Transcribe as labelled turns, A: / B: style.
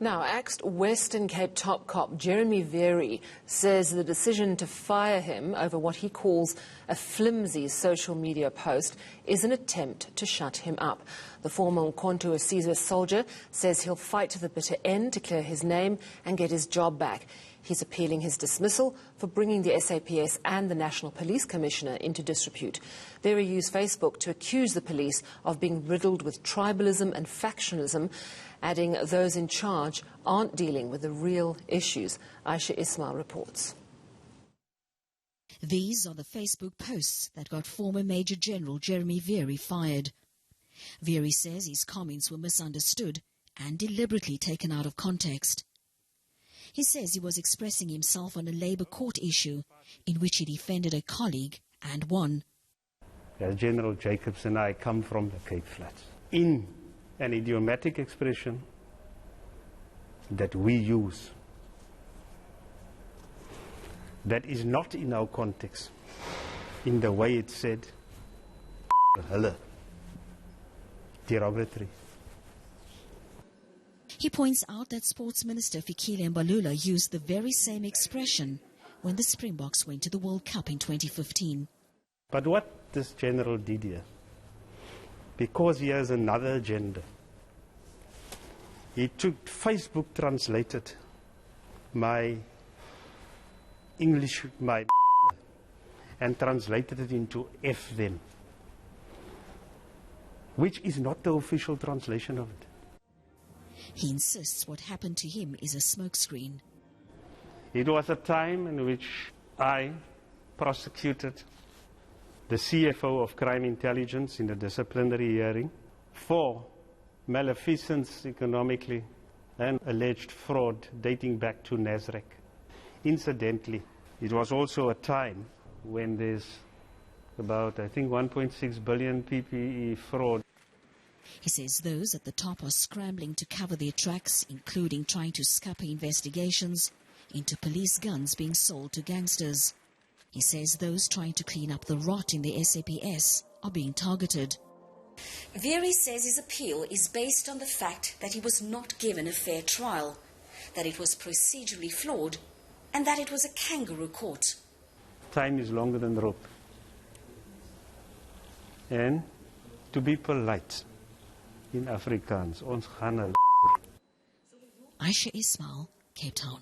A: Now, axed Western Cape top cop Jeremy Vearey says the decision to fire him over what he calls a flimsy social media post is an attempt to shut him up. The former Umkhonto weSizwe soldier says he'll fight to the bitter end to clear his name and get his job back. He's appealing his dismissal for bringing the SAPS and the National Police Commissioner into disrepute. Vearey used Facebook to accuse the police of being riddled with tribalism and factionalism, adding those in charge aren't dealing with the real issues. Ayesha Ismail reports.
B: These are the Facebook posts that got former Major General Jeremy Vearey fired. Vearey says his comments were misunderstood and deliberately taken out of context. He says he was expressing himself on a Labour court issue in which he defended a colleague and won.
C: As General Jacobs and I come from the Cape Flats, in an idiomatic expression that we use, that is not in our context, in the way it said, hulle, derogatory.
B: He points out that Sports Minister Fikile Mbalula used the very same expression when the Springboks went to the World Cup in 2015.
C: But what this general did here, because he has another agenda, he took Facebook, translated my English, and translated it into F them, which is not the official translation of it.
B: He insists what happened to him is a smokescreen.
C: It was a time in which I prosecuted the CFO of Crime Intelligence in a disciplinary hearing for malfeasance economically and alleged fraud dating back to Nasrec. Incidentally, it was also a time when there's about, I think, 1.6 billion PPE fraud.
B: He says those at the top are scrambling to cover their tracks, including trying to scupper investigations into police guns being sold to gangsters. He says those trying to clean up the rot in the SAPS are being targeted. Vearey says his appeal is based on the fact that he was not given a fair trial, that it was procedurally flawed, and that it was a kangaroo court.
C: Time is longer than rope. And to be polite in Afrikaans, ons gaan.
B: Ayesha Ismail, Cape Town.